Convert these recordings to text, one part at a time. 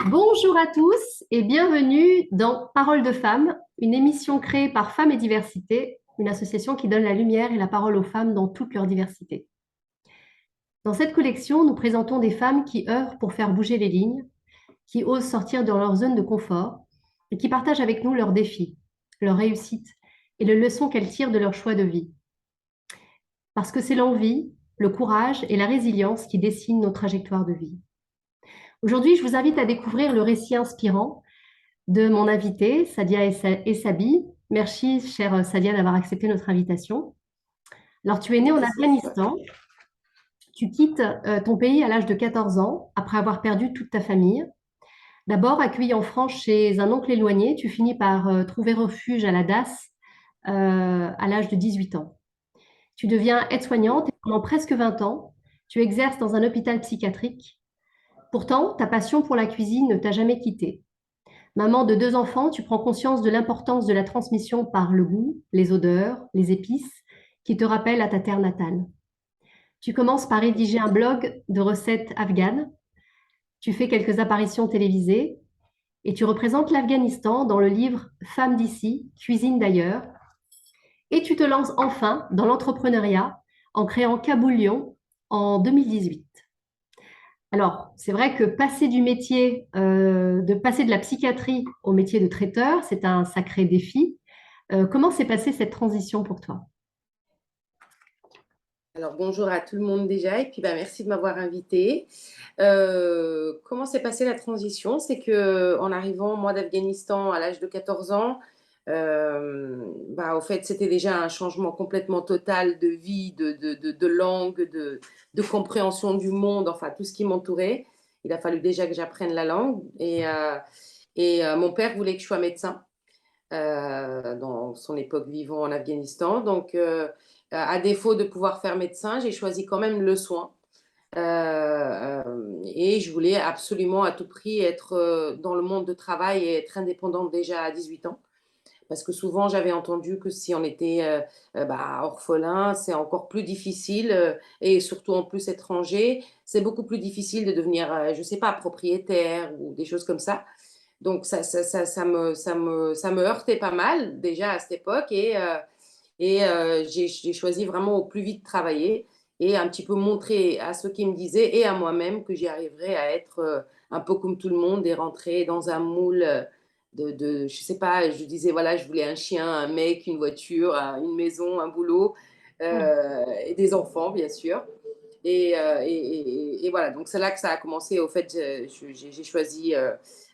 Bonjour à tous et bienvenue dans Parole de femmes, une émission créée par Femmes et Diversité, une association qui donne la lumière et la parole aux femmes dans toute leur diversité. Dans cette collection, nous présentons des femmes qui œuvrent pour faire bouger les lignes, qui osent sortir de leur zone de confort et qui partagent avec nous leurs défis, leurs réussites et les leçons qu'elles tirent de leur choix de vie. Parce que c'est l'envie, le courage et la résilience qui dessinent nos trajectoires de vie. Aujourd'hui, je vous invite à découvrir le récit inspirant de mon invitée, Sadia Essabi. Merci, chère Sadia, d'avoir accepté notre invitation. Alors, tu es née en Merci à toi. Afghanistan. Tu quittes ton pays à l'âge de 14 ans, après avoir perdu toute ta famille. D'abord, accueillie en France chez un oncle éloigné, tu finis par trouver refuge à la DAS à l'âge de 18 ans. Tu deviens aide-soignante et pendant presque 20 ans, tu exerces dans un hôpital psychiatrique. Pourtant, ta passion pour la cuisine ne t'a jamais quittée. Maman de deux enfants, tu prends conscience de l'importance de la transmission par le goût, les odeurs, les épices, qui te rappellent à ta terre natale. Tu commences par rédiger un blog de recettes afghanes, tu fais quelques apparitions télévisées et tu représentes l'Afghanistan dans le livre Femmes d'ici, cuisine d'ailleurs, et tu te lances enfin dans l'entrepreneuriat en créant Kaboulion en 2018. Alors, c'est vrai que passer de la psychiatrie au métier de traiteur, c'est un sacré défi. Comment s'est passée cette transition pour toi? Alors bonjour à tout le monde déjà et puis merci de m'avoir invitée. Comment s'est passée la transition? C'est que en arrivant moi d'Afghanistan à l'âge de 14 ans, au fait c'était déjà un changement complètement total de vie, de langue, de compréhension du monde, enfin tout ce qui m'entourait. Il a fallu déjà que j'apprenne la langue et mon père voulait que je sois médecin. Dans son époque vivant en Afghanistan. Donc, à défaut de pouvoir faire médecin, j'ai choisi quand même le soin. Et je voulais absolument à tout prix être dans le monde de travail et être indépendante déjà à 18 ans. Parce que souvent, j'avais entendu que si on était orphelin, c'est encore plus difficile, et surtout en plus étranger, c'est beaucoup plus difficile de devenir, je ne sais pas, propriétaire ou des choses comme ça. Donc, ça me heurtait pas mal déjà à cette époque j'ai choisi vraiment au plus vite de travailler et un petit peu montrer à ceux qui me disaient et à moi-même que j'y arriverais à être un peu comme tout le monde et rentrer dans un moule je sais pas, je disais voilà, je voulais un chien, un mec, une voiture, une maison, un boulot et des enfants, bien sûr. Et voilà, donc c'est là que ça a commencé. Au fait, j'ai choisi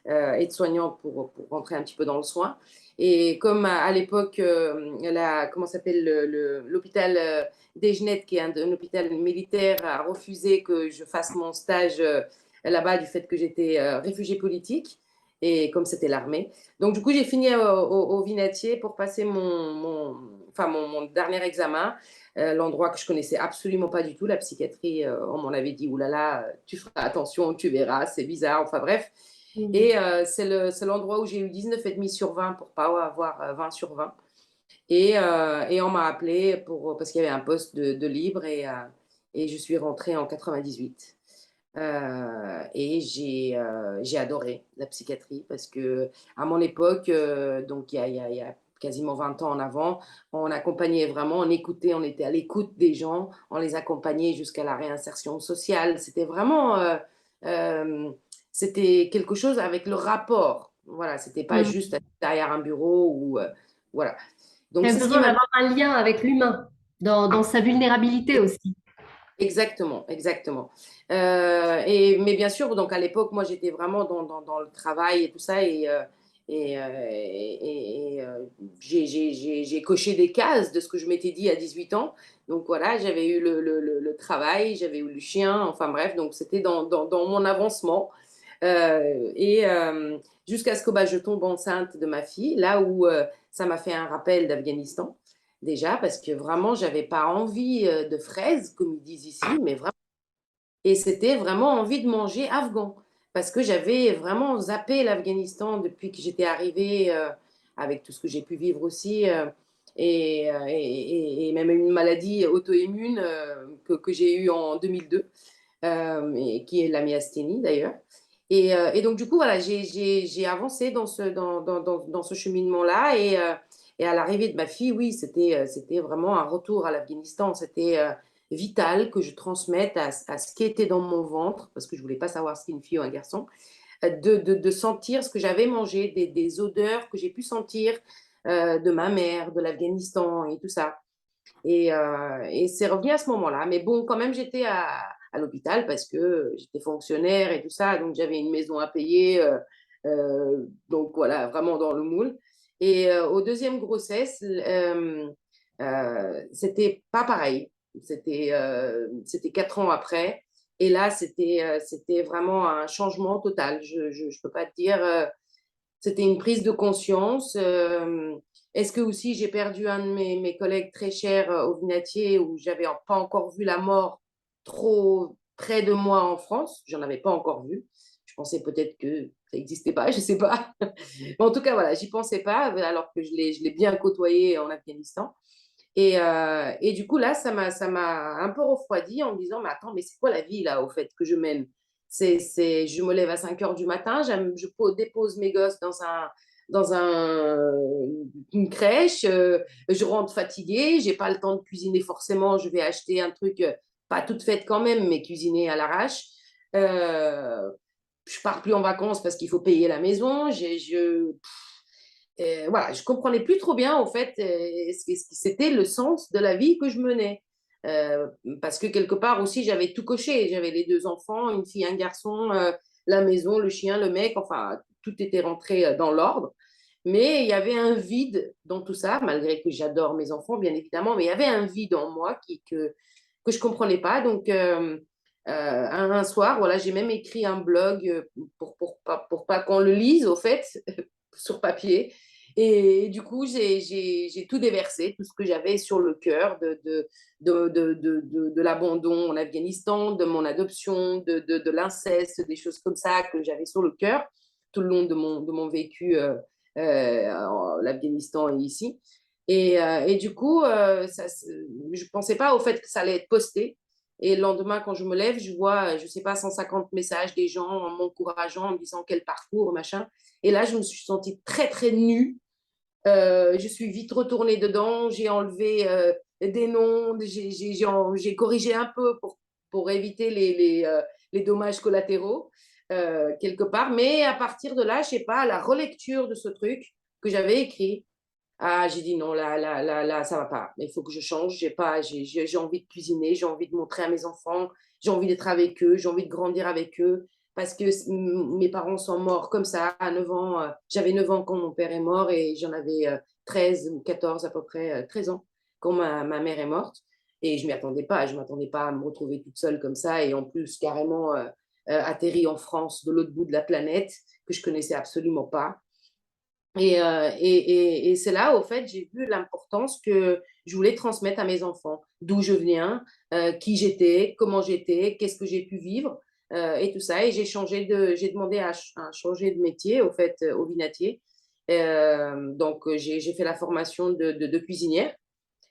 aide-soignant pour rentrer un petit peu dans le soin. Et comme à l'époque, comment s'appelle l'hôpital d'Ejnet, qui est un hôpital militaire, a refusé que je fasse mon stage là-bas du fait que j'étais réfugiée politique. Et comme c'était l'armée. Donc, du coup, j'ai fini au Vinatier pour passer mon dernier examen, l'endroit que je connaissais absolument pas du tout, la psychiatrie. On m'en avait dit, oulala, tu feras attention, tu verras, c'est bizarre, enfin bref. Mm. Et c'est l'endroit où j'ai eu 19,5 sur 20 pour pas avoir 20 sur 20. Et on m'a appelé parce qu'il y avait un poste de libre et je suis rentrée en 98. Et j'ai adoré la psychiatrie parce que à mon époque, donc il y a quasiment 20 ans en avant, on accompagnait vraiment, on écoutait, on était à l'écoute des gens, on les accompagnait jusqu'à la réinsertion sociale. C'était vraiment, euh, c'était quelque chose avec le rapport. Voilà, c'était pas Mm. juste derrière un bureau ou voilà. Tu Donc as c'est ce qui besoin m'a d'avoir un lien avec l'humain, dans sa vulnérabilité aussi. exactement, exactement. Mais bien sûr, donc à l'époque, moi, j'étais vraiment dans le travail et tout ça, j'ai coché des cases de ce que je m'étais dit à 18 ans. Donc voilà, j'avais eu le travail, j'avais eu le chien, enfin bref, donc c'était dans mon avancement. Jusqu'à ce que je tombe enceinte de ma fille, là où ça m'a fait un rappel d'Afghanistan déjà, parce que vraiment, j'avais pas envie de fraises, comme ils disent ici, mais vraiment. Et c'était vraiment envie de manger afghan, parce que j'avais vraiment zappé l'Afghanistan depuis que j'étais arrivée, avec tout ce que j'ai pu vivre aussi, et même une maladie auto-immune que j'ai eue en 2002, et qui est la myasthénie d'ailleurs. Et donc, du coup, voilà, j'ai avancé dans ce cheminement-là. Et à l'arrivée de ma fille, oui, c'était vraiment un retour à l'Afghanistan. C'était vital que je transmette à ce qui était dans mon ventre, parce que je ne voulais pas savoir si c'était une fille ou un garçon, de sentir ce que j'avais mangé, des odeurs que j'ai pu sentir de ma mère, de l'Afghanistan et tout ça. Et c'est revenu à ce moment-là. Mais bon, quand même, j'étais à l'hôpital parce que j'étais fonctionnaire et tout ça. Donc, j'avais une maison à payer. Donc, voilà, vraiment dans le moule. Et au deuxième grossesse, c'était pas pareil. C'était 4 ans après. Et là, c'était vraiment un changement total. Je peux pas te dire. C'était une prise de conscience. Est-ce que aussi j'ai perdu un de mes collègues très chers au Vinatier où j'avais pas encore vu la mort trop près de moi en France? J'en avais pas encore vu. Je pensais peut-être que ça n'existait pas, je sais pas. Mais en tout cas, voilà, j'y pensais pas alors que je l'ai bien côtoyé en Afghanistan. Et du coup, là, ça m'a un peu refroidi en me disant, mais attends, mais c'est quoi la vie, là, au fait, que je mène? Je me lève à 5 heures du matin, dépose mes gosses dans une crèche, je rentre fatiguée, j'ai pas le temps de cuisiner forcément, je vais acheter un truc, pas toute faite quand même, mais cuisiner à l'arrache. Euh, je pars plus en vacances parce qu'il faut payer la maison. Voilà, je comprenais plus trop bien, en fait, ce que c'était le sens de la vie que je menais. Euh, Parce que quelque part aussi, j'avais tout coché. J'avais les 2 enfants, une fille, un garçon, la maison, le chien, le mec, enfin, tout était rentré dans l'ordre. Mais il y avait un vide dans tout ça, malgré que j'adore mes enfants, bien évidemment, mais il y avait un vide en moi que je ne comprenais pas. Donc, un soir, voilà, j'ai même écrit un blog pour pas qu'on le lise, au fait, sur papier. Et du coup, j'ai tout déversé, tout ce que j'avais sur le cœur de l'abandon en Afghanistan, de mon adoption, de l'inceste, des choses comme ça que j'avais sur le cœur tout le long de mon vécu l'Afghanistan et ici. Et du coup, je ne pensais pas au fait que ça allait être posté. Et le lendemain, quand je me lève, je vois, je ne sais pas, 150 messages des gens m'encourageant, en me disant quel parcours, machin. Et là, je me suis sentie très, très nue. Je suis vite retournée dedans, j'ai enlevé des noms, j'ai corrigé un peu pour éviter les dommages collatéraux, quelque part. Mais à partir de là, je sais pas, la relecture de ce truc que j'avais écrit, j'ai dit non, là, ça va pas. Il faut que je change. J'ai envie de cuisiner, j'ai envie de montrer à mes enfants, j'ai envie d'être avec eux, j'ai envie de grandir avec eux. Parce que mes parents sont morts comme ça à 9 ans. J'avais 9 ans quand mon père est mort et j'en avais 13 ou 14 à peu près, 13 ans quand ma mère est morte. Et je m'y attendais pas. Je m'attendais pas à me retrouver toute seule comme ça. Et en plus, carrément atterri en France, de l'autre bout de la planète, que je connaissais absolument pas. Et c'est là, au fait, j'ai vu l'importance que je voulais transmettre à mes enfants, d'où je viens, qui j'étais, comment j'étais, qu'est-ce que j'ai pu vivre, et tout ça. Et j'ai demandé à changer de métier, au fait, au vinatier. Donc, j'ai fait la formation de cuisinière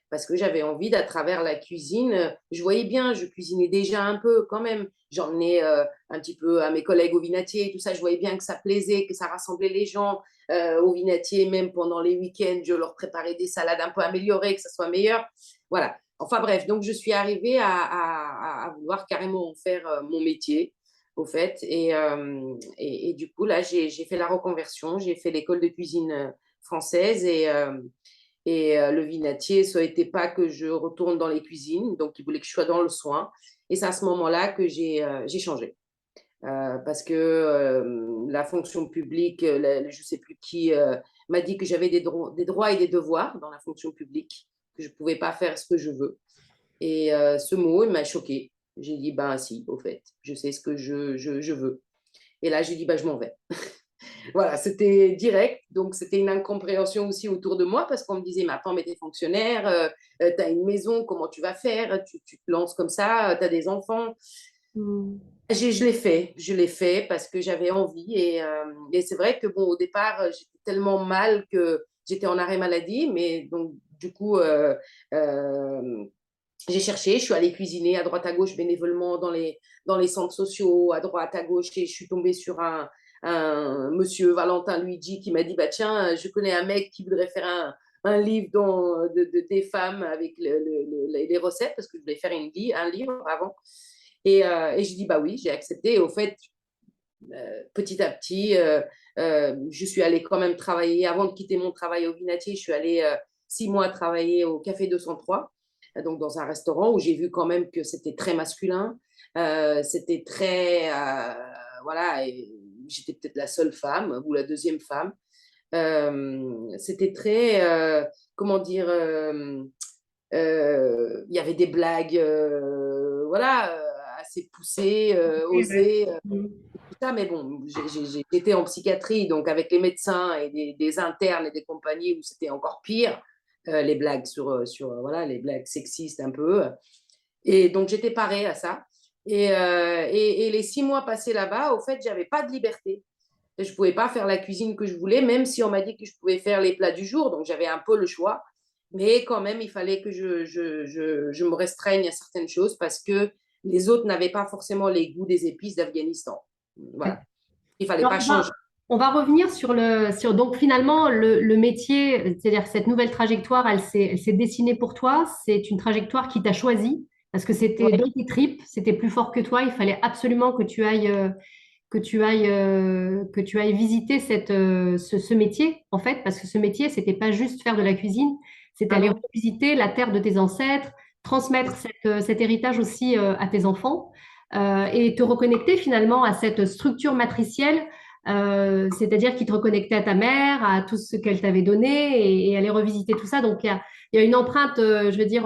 parce que j'avais envie, d'à travers la cuisine, je voyais bien, je cuisinais déjà un peu quand même. J'emmenais un petit peu à mes collègues au vinatier et tout ça. Je voyais bien que ça plaisait, que ça rassemblait les gens au vinatier, même pendant les week-ends. Je leur préparais des salades un peu améliorées, que ça soit meilleur. Voilà. Enfin bref, donc je suis arrivée à vouloir carrément en faire mon métier, au fait. Et du coup, là, j'ai fait la reconversion. J'ai fait l'école de cuisine française et le vinatier ne souhaitait pas que je retourne dans les cuisines, donc il voulait que je sois dans le soin. Et c'est à ce moment-là que j'ai changé. Parce que la fonction publique, je ne sais plus qui, m'a dit que j'avais des droits et des devoirs dans la fonction publique, que je ne pouvais pas faire ce que je veux. Et ce mot, il m'a choqué. J'ai dit, ben si, au fait, je sais ce que je veux. Et là, j'ai dit, ben je m'en vais. Voilà, c'était direct. Donc, c'était une incompréhension aussi autour de moi parce qu'on me disait, mais attends, mais t'es fonctionnaire, tu as une maison, comment tu vas faire? Tu te lances comme ça, tu as des enfants. Hmm. Je l'ai fait parce que j'avais envie. Et c'est vrai que, bon, au départ, j'étais tellement mal que j'étais en arrêt maladie. Mais donc, du coup, J'ai cherché, je suis allée cuisiner à droite à gauche bénévolement dans les centres sociaux, à droite à gauche, et je suis tombée sur un monsieur Valentin Luigi qui m'a dit, bah tiens, je connais un mec qui voudrait faire un livre des femmes avec les recettes, parce que je voulais faire un livre avant. Et je dis, bah oui, j'ai accepté. Et au fait, petit à petit, je suis allée quand même travailler, avant de quitter mon travail au Vinatier, je suis allée 6 mois travailler au Café 203, donc dans un restaurant où j'ai vu quand même que c'était très masculin, c'était très, voilà, j'étais peut-être la seule femme ou la deuxième femme. C'était très, comment dire, il y avait des blagues, voilà, assez poussées, Oui, osées, oui. tout ça, mais bon, j'étais en psychiatrie, donc avec les médecins et des internes et des compagnies où c'était encore pire, les blagues voilà, les blagues sexistes un peu. Et donc, j'étais parée à ça. Et les 6 mois passés là-bas, au fait, j'avais pas de liberté. Je pouvais pas faire la cuisine que je voulais, même si on m'a dit que je pouvais faire les plats du jour, donc j'avais un peu le choix. Mais quand même, il fallait que je me restreigne à certaines choses parce que les autres n'avaient pas forcément les goûts des épices d'Afghanistan. Voilà. Il fallait Alors, pas changer. on va revenir sur donc finalement le métier, c'est-à-dire cette nouvelle trajectoire, elle s'est dessinée pour toi. C'est une trajectoire qui t'a choisi parce que c'était Ouais, dans tes tripes, c'était plus fort que toi. Il fallait absolument que tu ailles visiter ce métier en fait, parce que ce métier, c'était pas juste faire de la cuisine, c'était ah aller non, visiter la terre de tes ancêtres, transmettre cet héritage aussi à tes enfants et te reconnecter finalement à cette structure matricielle, c'est-à-dire qui te reconnectait à ta mère, à tout ce qu'elle t'avait donné et aller revisiter tout ça. Donc il y a une empreinte, je veux dire,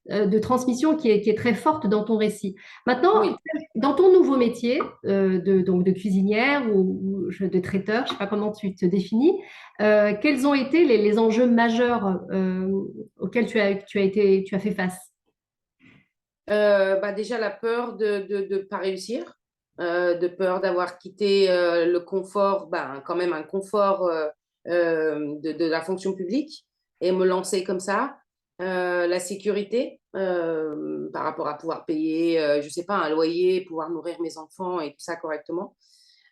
de transmission qui est très forte dans ton récit. Maintenant, oui. dans ton nouveau métier donc de cuisinière de traiteur, je ne sais pas comment tu te définis, quels ont été les enjeux majeurs auxquels tu as fait face? Bah déjà, la peur de pas réussir, de peur d'avoir quitté le confort, bah, quand même un confort de la fonction publique et me lancer comme ça. La sécurité par rapport à pouvoir payer, je sais pas, un loyer, pouvoir nourrir mes enfants et tout ça correctement.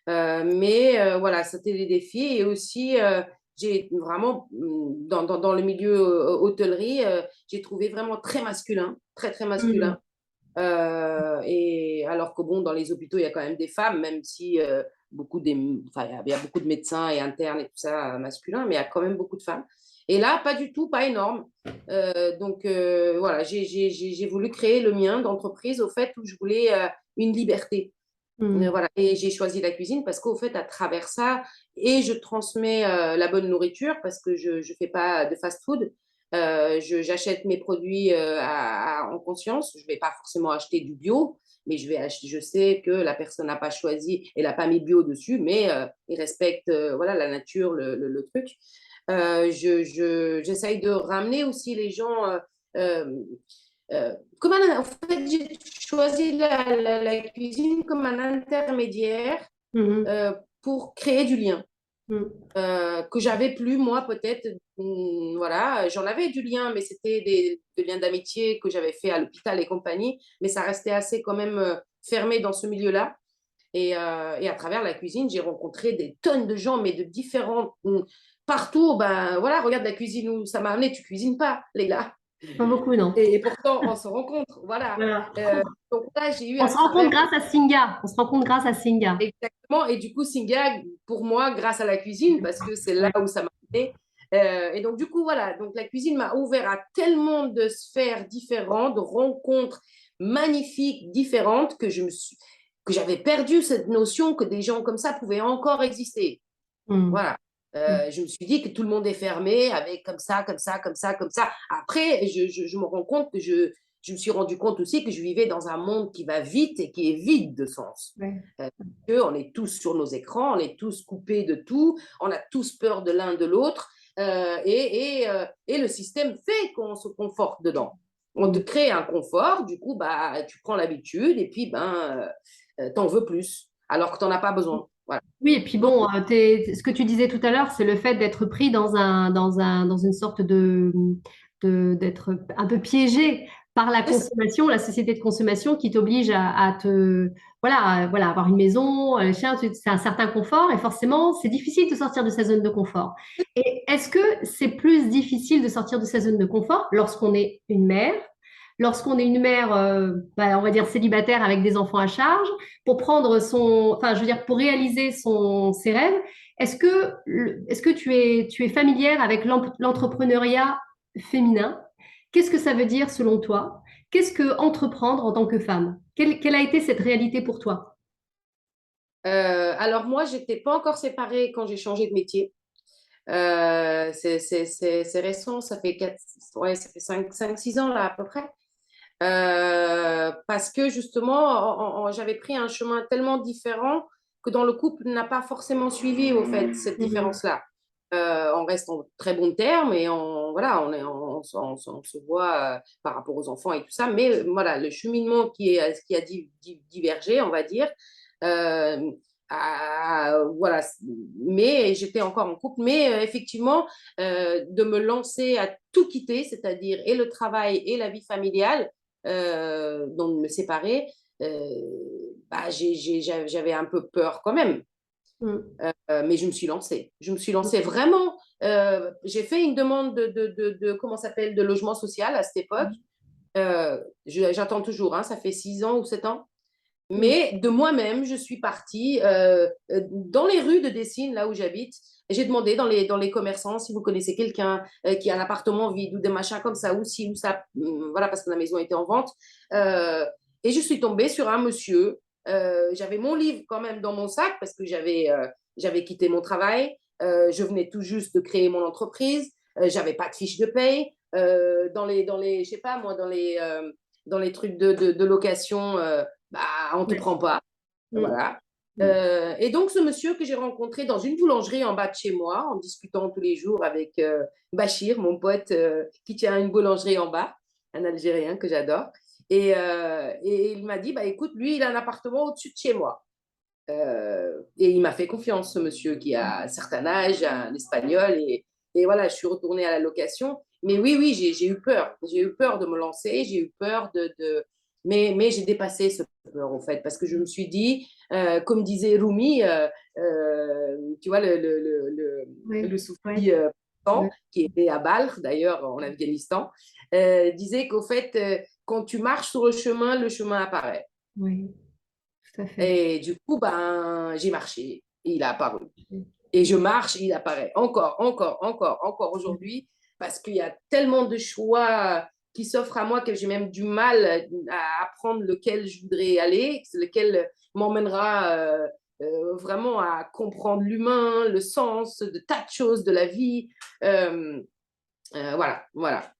Mais voilà, c'était des défis. Et aussi, j'ai vraiment, dans le milieu hôtellerie, j'ai trouvé vraiment très masculin, très, très Mhm. masculin. Et alors que bon, dans les hôpitaux, il y a quand même des femmes, même si enfin, il y a beaucoup de médecins et internes et tout ça masculins, mais il y a quand même beaucoup de femmes. Et là, pas du tout, pas énorme. Donc voilà, j'ai voulu créer le mien d'entreprise au fait où je voulais une liberté. Mhm. Voilà. Et j'ai choisi la cuisine parce qu'au fait, à travers ça, et je transmets la bonne nourriture parce que je ne fais pas de fast-food. J'achète mes produits en conscience. Je ne vais pas forcément acheter du bio, mais je sais que la personne n'a pas choisi, elle n'a pas mis bio dessus, mais il respecte voilà, la nature, le truc. J'essaye de ramener aussi les gens. Euh, en fait, j'ai choisi la cuisine comme un intermédiaire Mhm. euh, pour créer du lien Mhm. que j'avais plus moi peut-être. Voilà, j'en avais du lien, mais c'était des liens d'amitié que j'avais fait à l'hôpital et compagnie, mais ça restait assez quand même fermé dans ce milieu-là. Et à travers la cuisine, j'ai rencontré des tonnes de gens, mais de différents partout. Ben voilà, regarde la cuisine où ça m'a amené. Tu cuisines pas, Léla. Pas beaucoup, non. Et pourtant, on se rencontre, voilà. Voilà. Euh, donc là, j'ai eu On à se rencontre travers grâce à Singa. On se rencontre grâce à Singa. exactement, et du coup, Singa, pour moi, grâce à la cuisine, parce que c'est là Ouais. où ça m'a aidé. Et donc, du coup, voilà, donc la cuisine m'a ouvert à tellement de sphères différentes, de rencontres magnifiques, différentes, que j'avais perdu cette notion que des gens comme ça pouvaient encore exister. Mhm. Voilà. Je me suis dit que tout le monde est fermé avec comme ça, comme ça, comme ça, comme ça. Après, je me rends compte que je me suis rendu compte aussi que je vivais dans un monde qui va vite et qui est vide de sens. Ouais. On est tous sur nos écrans, on est tous coupés de tout, on a tous peur de l'un de l'autre, et le système fait qu'on se conforte dedans. On te Mhm. crée un confort, du coup, bah, tu prends l'habitude et puis t'en veux plus, alors que t'en as pas besoin. Voilà. Oui, et puis bon, ce que tu disais tout à l'heure, c'est le fait d'être pris dans une sorte d'être un peu piégé par la C'est ça. consommation, la société de consommation qui t'oblige à te, voilà, avoir une maison, un chien, c'est un certain confort et forcément, c'est difficile de sortir de sa zone de confort. Et est-ce que c'est plus difficile de sortir de sa zone de confort lorsqu'on est une mère, lorsqu'on est une mère, on va dire célibataire avec des enfants à charge, pour prendre enfin, je veux dire, pour réaliser ses rêves? Est-ce que tu es familière avec l'entrepreneuriat féminin? Qu'est-ce que ça veut dire selon toi? Qu'est-ce que entreprendre en tant que femme? Quelle a été cette réalité pour toi? Alors moi, j'étais pas encore séparée quand j'ai changé de métier. C'est récent, ça fait ouais, ça fait 6 ans là à peu près. Parce que justement, j'avais pris un chemin tellement différent que dans le couple n'a pas forcément suivi au fait cette Mhm. différence-là. On reste en très bons termes et voilà, on se voit par rapport aux enfants et tout ça, mais voilà, le cheminement qui a divergé, on va dire, euh, voilà, mais j'étais encore en couple, mais effectivement, de me lancer à tout quitter, c'est-à-dire et le travail et la vie familiale, donc de me séparer, bah, j'avais un peu peur quand même. Mhm. Mais je me suis lancée. Je me suis lancée vraiment. J'ai fait une demande comment ça s'appelle, de logement social à cette époque. J'attends toujours, hein, ça fait 6 ans ou 7 ans. Mhm. Mais de moi-même, je suis partie dans les rues de Dessines, là où j'habite. Et j'ai demandé dans les commerçants si vous connaissez quelqu'un qui a un appartement vide ou des machins comme ça, ou si, ou ça, voilà, parce que la maison était en vente. Euh, et je suis tombée sur un monsieur. J'avais mon livre quand même dans mon sac parce que j'avais quitté mon travail. Je venais tout juste de créer mon entreprise. J'avais pas de fiche de paye. Je sais pas moi, dans les trucs de location. Bah, on te Ouais. prend pas. Mhm. Voilà. Mhm. Et donc, ce monsieur que j'ai rencontré dans une boulangerie en bas de chez moi, en discutant tous les jours avec Bachir, mon pote qui tient une boulangerie en bas, un Algérien que j'adore. Et il m'a dit, bah, écoute, lui, il a un appartement au-dessus de chez moi. Et il m'a fait confiance, ce monsieur qui a un certain âge, un espagnol. Et voilà, je suis retournée à la location. Mais oui, oui, j'ai eu peur. J'ai eu peur de me lancer. J'ai eu peur mais j'ai dépassé ce peur, en fait, parce que je me suis dit, comme disait Rumi, tu vois, Ouais. le Ouais. soufi Ouais. qui était à Balkh, d'ailleurs, en Afghanistan, disait qu'au fait, quand tu marches sur le chemin apparaît. Oui, tout à fait. Et du coup, ben, j'ai marché et il a apparu. Et je marche, il apparaît encore, encore, encore, encore aujourd'hui, parce qu'il y a tellement de choix qui s'offrent à moi que j'ai même du mal à apprendre lequel je voudrais aller, lequel m'emmènera vraiment à comprendre l'humain, le sens de tas de choses de la vie. Euh, voilà, voilà.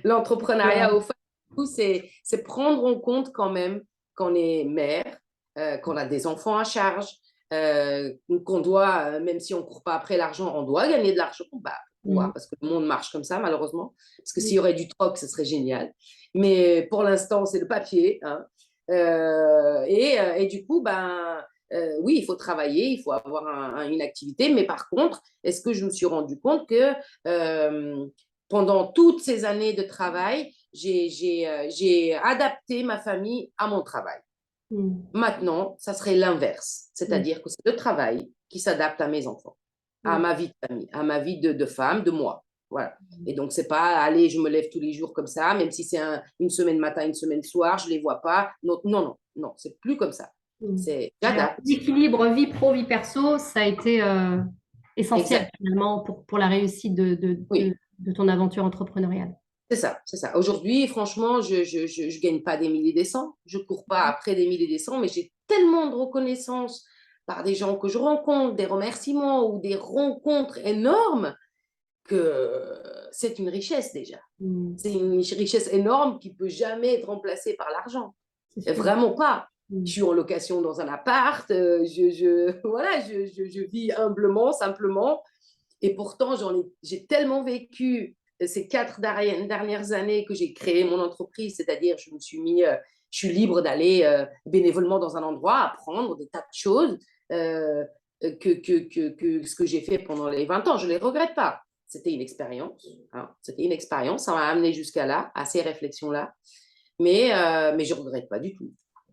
L'entrepreneuriat, au fait, c'est prendre en compte quand même qu'on est mère, qu'on a des enfants à charge, qu'on doit, même si on ne court pas après l'argent, on doit gagner de l'argent. Bah, pourquoi? Mhm. Parce que le monde marche comme ça, malheureusement. Parce que s'il y Oui. aurait du troc, ce serait génial. Mais pour l'instant, c'est le papier, hein. Et du coup, ben, oui, il faut travailler, il faut avoir une activité. Mais par contre, est-ce que je me suis rendu compte que pendant toutes ces années de travail, j'ai adapté ma famille à mon travail. Mhm. Maintenant, ça serait l'inverse, Oui. c'est-à-dire que c'est le travail qui s'adapte à mes enfants, à Oui. ma vie de famille, à ma vie de femme, de moi. Voilà. Et donc, c'est pas, allez, je me lève tous les jours comme ça, même si c'est une semaine matin, une semaine soir, je les vois pas. Non, non, non, non, c'est plus comme ça. Mhm. C'est, Ouais, j'adapte. l'équilibre vie pro, vie perso, ça a été essentiel Exact. finalement pour la réussite Oui. de ton aventure entrepreneuriale. C'est ça, c'est ça. Aujourd'hui, franchement, je gagne pas des milliers des cents. Je cours pas après des milliers des cents, mais j'ai tellement de reconnaissance par des gens que je rencontre, des remerciements ou des rencontres énormes que c'est une richesse déjà. Mhm. C'est une richesse énorme qui peut jamais être remplacée par l'argent. C'est sûr. Vraiment pas. Je Mhm. suis en location dans un appart, voilà, je vis humblement, simplement. Et pourtant, j'ai tellement vécu ces 4 dernières années que j'ai créé mon entreprise, c'est-à-dire je suis libre d'aller bénévolement dans un endroit, apprendre des tas de choses euh, que ce que j'ai fait pendant les 20 ans. Je ne les regrette pas. c'était une expérience. Hein. C'était une expérience, ça m'a amené jusqu'à là, à ces réflexions-là. Mais je ne regrette pas du tout.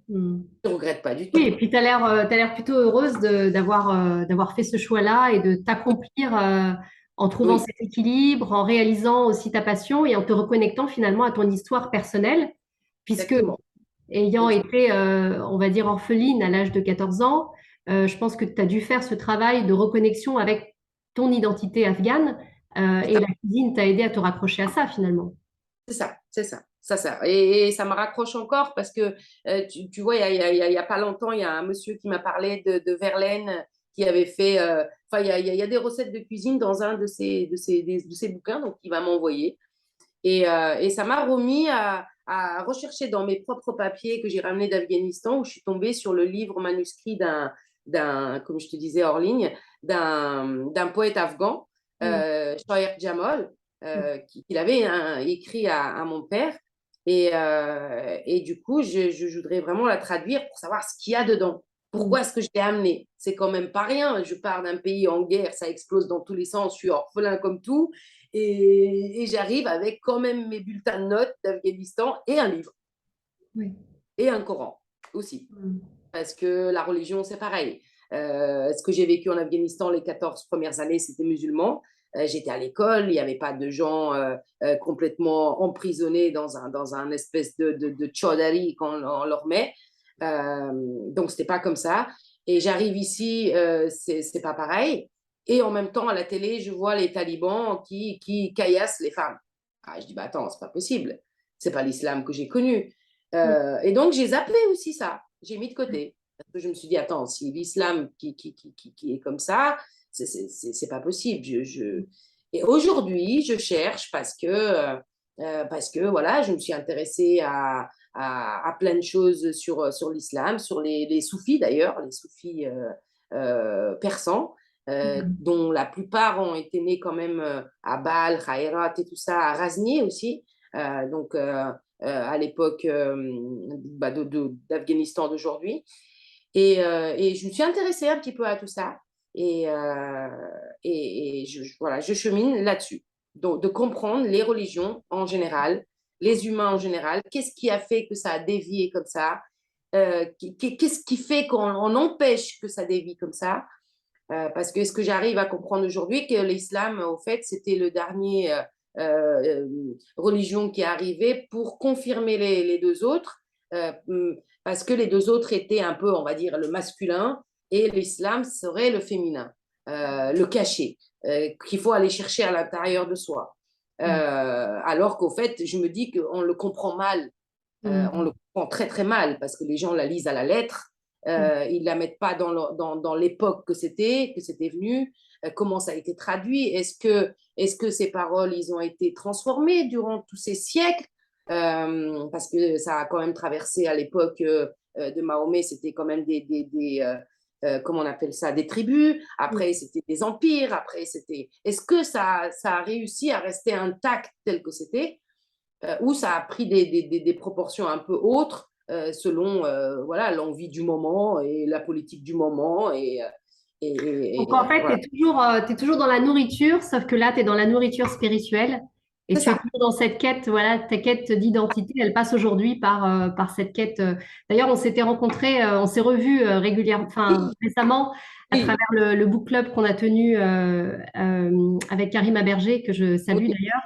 Hmm. Je ne regrette pas du Oui, tout. et puis t'as l'air plutôt heureuse d'avoir fait ce choix-là et de t'accomplir en trouvant Oui, cet équilibre, en réalisant aussi ta passion et en te reconnectant finalement à ton histoire personnelle, puisque exactement. ayant Ex- été, on va dire, orpheline à l'âge de 14 ans, je pense que tu as dû faire ce travail de reconnexion avec ton identité afghane C'est et ça, la cuisine t'a aidé à te raccrocher à ça finalement. c'est ça, c'est ça. Et ça me raccroche encore parce que tu vois, il y a pas longtemps, il y a un monsieur qui m'a parlé de Verlaine qui avait fait. Enfin, il y a des recettes de cuisine dans un de ses bouquins, donc il va m'envoyer. Et ça m'a remis à rechercher dans mes propres papiers que j'ai ramenés d'Afghanistan, où je suis tombée sur le livre manuscrit comme je te disais hors ligne, d'un poète afghan, Mm. Shoaib Jamal, qu'il avait écrit à mon père. Et du coup, je voudrais vraiment la traduire pour savoir ce qu'il y a dedans. Mm. Pourquoi est-ce que je l'ai amené? C'est quand même pas rien. Je pars d'un pays en guerre, ça explose dans tous les sens, je suis orphelin comme tout. Et j'arrive avec quand même mes bulletins de notes d'Afghanistan et un livre Oui. et un Coran aussi. Mm. Parce que la religion, c'est pareil. Ce que j'ai vécu en Afghanistan les 14 premières années, c'était musulman. J'étais à l'école, il n'y avait pas de gens complètement emprisonnés dans un espèce de chaudhary qu'on leur met. Donc, c'était pas comme ça. Et j'arrive ici, c'est pas pareil. Et en même temps, à la télé, je vois les talibans qui caillassent les femmes. Ah, je dis, bah attends, c'est pas possible. C'est pas l'islam que j'ai connu. Mm. Et donc, j'ai zappé aussi ça. J'ai mis de côté. Parce que je me suis dit, attends, si l'islam qui est comme ça, c'est pas possible. Et aujourd'hui, je cherche parce que voilà, je me suis intéressée à plein de choses sur l'islam, sur les soufis d'ailleurs, les soufis persans, Mm. dont la plupart ont été nés quand même à Bâle, Khayrat et tout ça, à Ghazni aussi. Donc, à l'époque bah, d'Afghanistan d'aujourd'hui. Et je me suis intéressée un petit peu à tout ça. Et, euh, voilà, je chemine là-dessus. Donc, de comprendre les religions en général, les humains en général, qu'est-ce qui a fait que ça a dévié comme ça, qu'est-ce qui fait qu'on empêche que ça dévie comme ça. Parce que ce que j'arrive à comprendre aujourd'hui, que l'islam, au fait, c'était le dernier religion qui est arrivée pour confirmer les deux autres, euh, parce que les deux autres étaient un peu, on va dire, le masculin et l'islam serait le féminin, le caché, qu'il faut aller chercher à l'intérieur de soi. Mm. Alors qu'au fait, je me dis qu'on le comprend mal, on Mm. le comprend très très mal, parce que les gens la lisent à la lettre, Mm. ils ne la mettent pas dans l'époque que c'était venu, comment ça a été traduit, est-ce que ces paroles, ils ont été transformées durant tous ces siècles, parce que ça a quand même traversé à l'époque de Mahomet, c'était quand même comment on appelle ça, des tribus, après Mm. c'était des empires, après c'était... Est-ce que ça a réussi à rester intact tel que c'était, où ça a pris des proportions un peu autres selon voilà, l'envie du moment et la politique du moment. Donc en fait, Voilà. t'es toujours dans la nourriture, sauf que là, tu es dans la nourriture spirituelle et C'est tu es ça. toujours dans cette quête, voilà, ta quête d'identité, elle passe aujourd'hui par cette quête. D'ailleurs, on s'était rencontrés, on s'est revus régulièrement, enfin Oui, récemment, à oui, travers le book club qu'on a tenu avec Karima Berger, que je salue oui, d'ailleurs,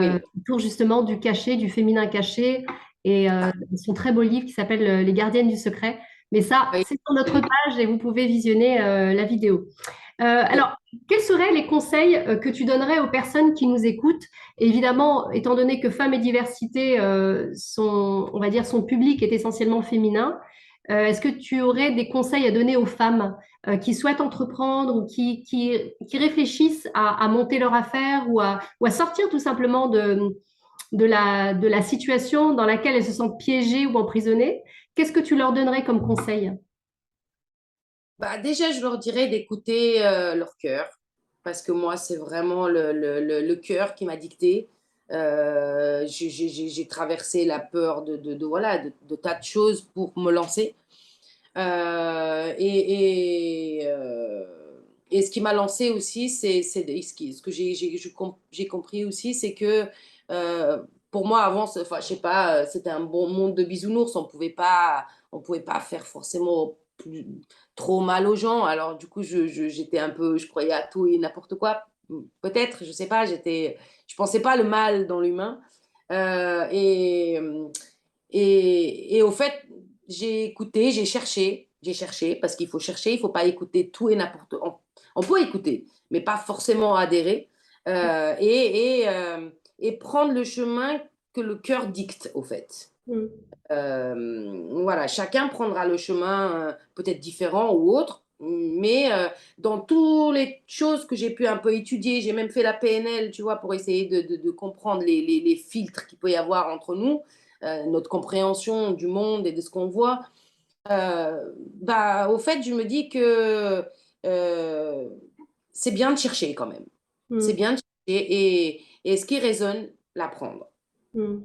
oui, autour justement du caché, du féminin caché, et c'est ça. son très beau livre qui s'appelle Les gardiennes du secret. Mais ça, Oui, c'est sur notre page et vous pouvez visionner la vidéo. oui. Alors, quels seraient les conseils que tu donnerais aux personnes qui nous écoutent? Évidemment, étant donné que Femmes et Diversité, on va dire, son public est essentiellement féminin, est-ce que tu aurais des conseils à donner aux femmes qui souhaitent entreprendre ou qui réfléchissent à monter leur affaire ou à sortir tout simplement de la situation dans laquelle elles se sentent piégées ou emprisonnées? Qu'est-ce que tu leur donnerais comme conseil? Bah, déjà, je leur dirais d'écouter leur cœur, parce que moi, c'est vraiment le cœur qui m'a dicté. J'ai traversé la peur voilà, de tas de choses pour me lancer. Et et ce qui m'a lancé aussi, ce que j'ai compris aussi, c'est que euh, pour moi, avant, enfin, je sais pas, c'était un bon monde de bisounours. On pouvait pas faire forcément trop mal aux gens. Alors, du coup, j'étais un peu, je croyais à tout et n'importe quoi. Peut-être, je sais pas, je pensais pas le mal dans l'humain. Euh, et, et au fait, j'ai écouté, j'ai cherché, parce qu'il faut chercher, il faut pas écouter tout et n'importe quoi. On peut écouter, mais pas forcément adhérer. Euh, et, et, euh, et prendre le chemin que le cœur dicte, au fait. Mm. Voilà, chacun prendra le chemin peut-être différent ou autre, mais dans toutes les choses que j'ai pu un peu étudier, j'ai même fait la PNL, tu vois, pour essayer de comprendre les filtres qu'il peut y avoir entre nous, notre compréhension du monde et de ce qu'on voit. Bah, au fait, je me dis que euh, c'est bien de chercher quand même. C'est Mm. bien de chercher et ce qui résonne, l'apprendre. Mm.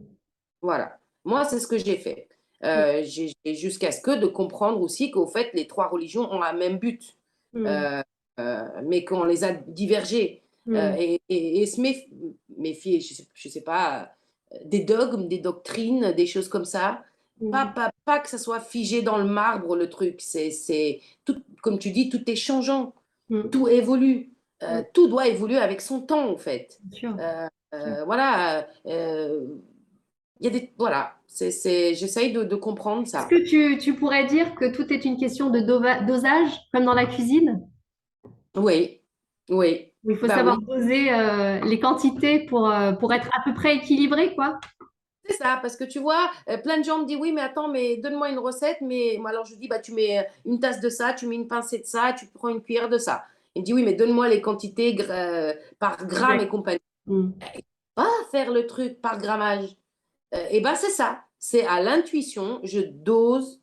Voilà. Moi, c'est ce que j'ai fait. Jusqu'à ce que de comprendre aussi qu'au fait, les trois religions ont un même but, Mm. euh, mais qu'on les a divergées. Mm. Et se méfier, je sais pas, des dogmes, des doctrines, des choses comme ça. Mm. Pas que ça soit figé dans le marbre, le truc. Tout, comme tu dis, tout est changeant, Mm. tout évolue. Mm. Tout doit évoluer avec son temps, en fait. Bien sûr. Euh, Bien sûr. voilà. Il y a voilà, j'essaye de comprendre Est-ce ça. que tu pourrais dire que tout est une question de dosage, comme dans la cuisine, Oui, oui, où il faut bah savoir oui, doser les quantités pour être à peu près équilibré, quoi? c'est ça, parce que tu vois, plein de gens me disent, oui, mais attends, mais donne-moi une recette, mais moi, alors je dis, bah tu mets une tasse de ça, tu mets une pincée de ça, tu prends une cuillère de ça. Il me dit, oui, mais donne-moi les quantités par gramme et Exact. compagnie. Mm. Pas faire le truc par grammage. Et ben c'est ça, c'est à l'intuition, je dose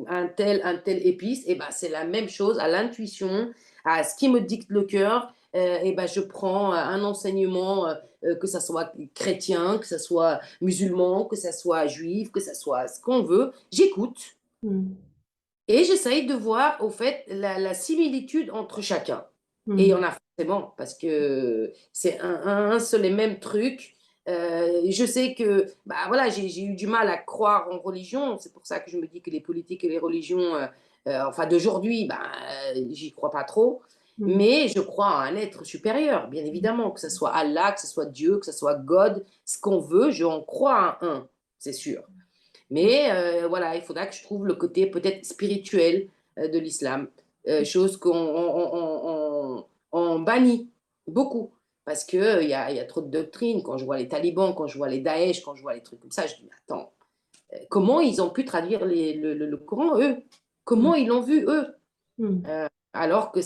un tel épice, et ben c'est la même chose à l'intuition, à ce qui me dicte le cœur, et ben je prends un enseignement, que ça soit chrétien, que ça soit musulman, que ça soit juif, que ça soit ce qu'on veut, j'écoute Mm. et j'essaye de voir au fait la similitude entre chacun. Et il y Mm. en a forcément, parce que c'est un seul et même truc. Je sais que bah, voilà, j'ai eu du mal à croire en religion. C'est pour ça que je me dis que les politiques et les religions, enfin d'aujourd'hui, bah, j'y crois pas trop. Mm. Mais je crois à un être supérieur, bien évidemment, que ce soit Allah, que ce soit Dieu, que ce soit God, ce qu'on veut, je en crois à un, c'est sûr. Mais voilà, il faudra que je trouve le côté peut-être spirituel de l'islam, chose on bannit beaucoup. Parce qu'il y a trop de doctrines. Quand je vois les talibans, quand je vois les Daesh, quand je vois les trucs comme ça, je dis, mais attends, comment ils ont pu traduire le Coran, eux? Mm. Comment ils l'ont vu, eux? Mm. Alors que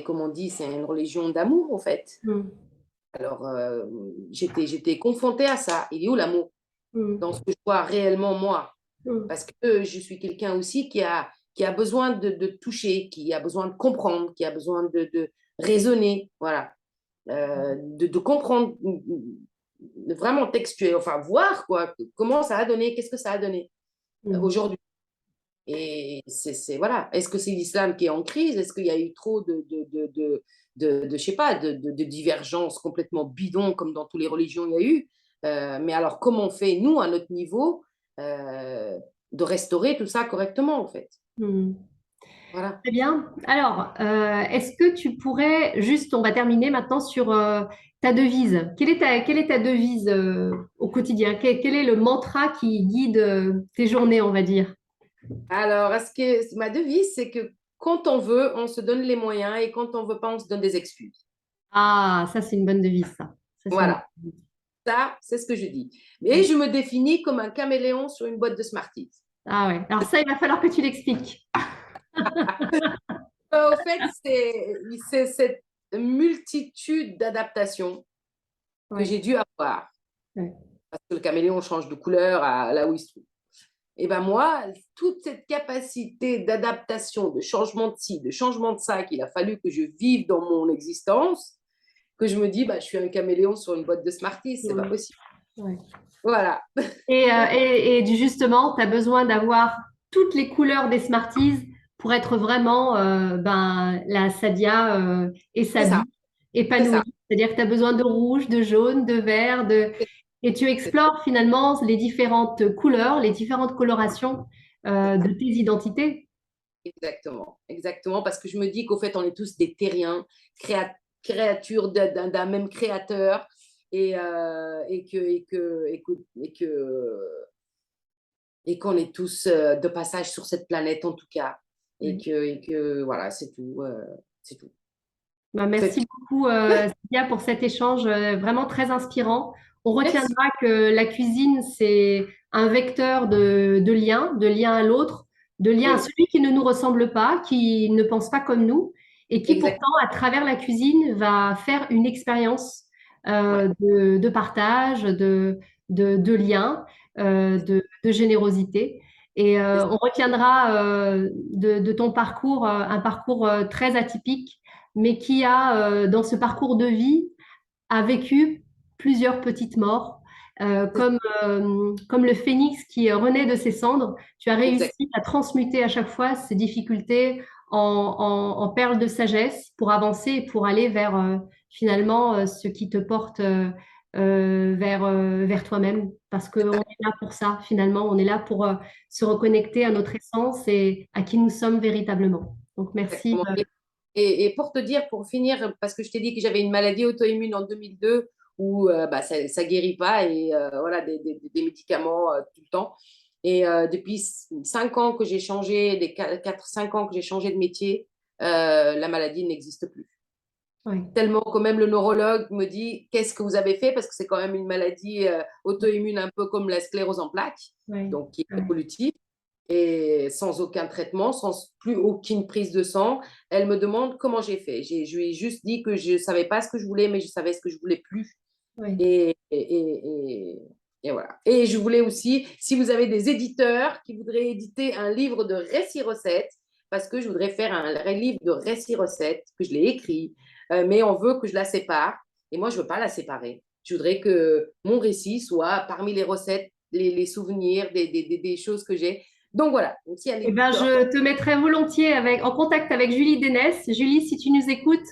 comme on dit, c'est une religion d'amour, en fait. Mm. Alors, j'étais confrontée à ça. Il est où l'amour? Mm. Dans ce que je vois réellement, moi. Mm. Parce que je suis quelqu'un aussi qui a besoin de toucher, qui a besoin de comprendre, qui a besoin de raisonner, voilà. De comprendre, de vraiment textuel, enfin voir quoi, comment ça a donné, qu'est-ce que ça a donné Mm. aujourd'hui. Et voilà, est-ce que c'est l'islam qui est en crise? Est-ce qu'il y a eu trop je sais pas, de divergences complètement bidons comme dans toutes les religions il y a eu? Mais alors, comment on fait, nous, à notre niveau, euh, de restaurer tout ça correctement, en fait? Mm. Voilà. Très bien. Alors, est-ce que tu pourrais, juste, on va terminer maintenant sur ta devise. Quelle est ta devise au quotidien? Quel est le mantra qui guide tes journées, on va dire? Alors, ma devise, c'est que quand on veut, on se donne les moyens et quand on veut pas, on se donne des excuses. Ah, ça, c'est une bonne devise, ça. Ça, c'est une bonne Voilà. devise. Ça, c'est ce que je dis. Et je me définis comme un caméléon sur une boîte de Smarties. Ah ouais. Alors ça, il va falloir que tu l'expliques. Au fait, c'est cette multitude d'adaptations que Ouais. j'ai dû avoir. Ouais. Parce que le caméléon change de couleur à là où il se trouve. Et ben moi, toute cette capacité d'adaptation, de changement de ci, de changement de ça, qu'il a fallu que je vive dans mon existence, que je me dis, bah, je suis un caméléon sur une boîte de Smarties, c'est pas Ouais. possible. Ouais. Voilà. Justement, tu as besoin d'avoir toutes les couleurs des Smarties pour être vraiment la Sadia et C'est Sabi ça, c'est épanouie. ça. C'est-à-dire que tu as besoin de rouge, de jaune, de vert, et tu explores finalement les différentes couleurs, les différentes colorations de tes identités. Exactement, exactement, parce que je me dis qu'au fait, on est tous des terriens, créatures d'un même créateur, et qu'on est tous de passage sur cette planète en tout cas, Ouais. voilà, c'est tout, c'est tout. Bah, En fait, merci beaucoup, Sylvia, pour cet échange vraiment très inspirant. On merci, retiendra que la cuisine, c'est un vecteur de lien à l'autre, de lien à oui, celui qui ne nous ressemble pas, qui ne pense pas comme nous, et qui exact, pourtant, à travers la cuisine, va faire une expérience ouais, de partage, de lien, de générosité. Et c'est on retiendra de ton parcours un parcours très atypique mais qui a, dans ce parcours de vie, a vécu plusieurs petites morts, c'est- comme le phénix qui renaît de ses cendres. Tu as exact, réussi à transmuter à chaque fois ces difficultés en perles de sagesse pour avancer et pour aller vers finalement ce qui te porte vers toi-même. Parce qu'on est là pour ça, finalement. On est là pour se reconnecter à notre essence et à qui nous sommes véritablement. Donc, merci. exactement. Et pour te dire, pour finir, parce que je t'ai dit que j'avais une maladie auto-immune en 2002 où bah, ça ne guérit pas et voilà, des médicaments tout le temps. Et depuis 5 ans que j'ai changé, des 4-5 ans que j'ai changé de métier, la maladie n'existe plus. Ouais, Tellement que même le neurologue me dit, qu'est-ce que vous avez fait? Parce que c'est quand même une maladie auto-immune un peu comme la sclérose en plaques, ouais, donc qui est ouais. évolutive et sans aucun traitement, sans plus aucune prise de sang. Elle me demande comment j'ai fait. Je lui ai juste dit que je ne savais pas ce que je voulais, mais je savais ce que je voulais plus. Ouais. Et voilà. Et je voulais aussi, si vous avez des éditeurs qui voudraient éditer un livre de récits recettes, parce que je voudrais faire un livre de récits recettes, que je l'ai écrit, mais on veut que je la sépare. Et moi, je ne veux pas la séparer. Je voudrais que mon récit soit parmi les recettes, les souvenirs, des choses que j'ai. Donc voilà, donc, s'il y a un Eh ben, éditeur, je te mettrai volontiers en contact avec Julie Dénès. Julie, si tu nous écoutes,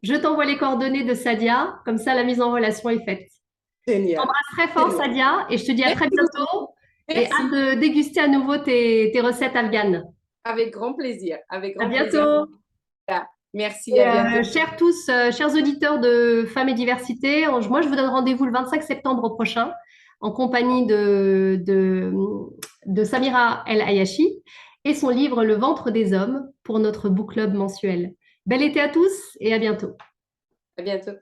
je t'envoie les coordonnées de Sadia. Comme ça, la mise en relation est faite. génial. Très fort, Génial. Sadia, et je te dis à très Merci beaucoup. bientôt et hâte Merci. de déguster à nouveau tes recettes afghanes. Avec grand plaisir. Avec À grand plaisir. bientôt. Merci, Et, à bientôt. chers auditeurs de Femmes et Diversité, moi, je vous donne rendez-vous le 25 septembre prochain en compagnie de Samira El Ayashi et son livre Le ventre des hommes pour notre book club mensuel. Bel été à tous et à bientôt. À bientôt.